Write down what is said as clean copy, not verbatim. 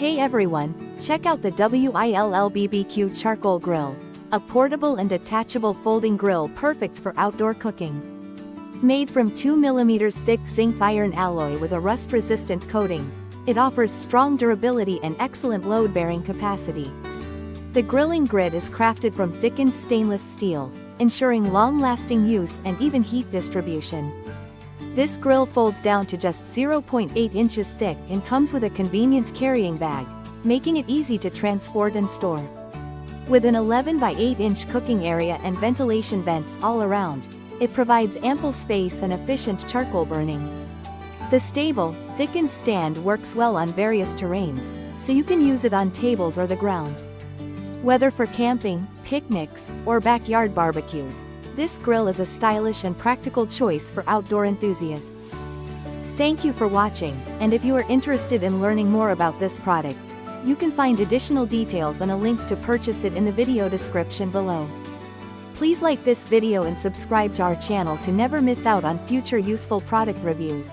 Hey everyone, check out the WILLBBQ Charcoal Grill, a portable and detachable folding grill perfect for outdoor cooking. Made from 2mm thick zinc iron alloy with a rust-resistant coating, it offers strong durability and excellent load-bearing capacity. The grilling grid is crafted from thickened stainless steel, ensuring long-lasting use and even heat distribution. This grill folds down to just 0.8 inches thick and comes with a convenient carrying bag, making it easy to transport and store. With an 11 by 8 inch cooking area and ventilation vents all around, it provides ample space and efficient charcoal burning. The stable, thickened stand works well on various terrains, so you can use it on tables or the ground. Whether for camping, picnics, or backyard barbecues, this grill is a stylish and practical choice for outdoor enthusiasts. Thank you for watching, and if you are interested in learning more about this product, you can find additional details and a link to purchase it in the video description below. Please like this video and subscribe to our channel to never miss out on future useful product reviews.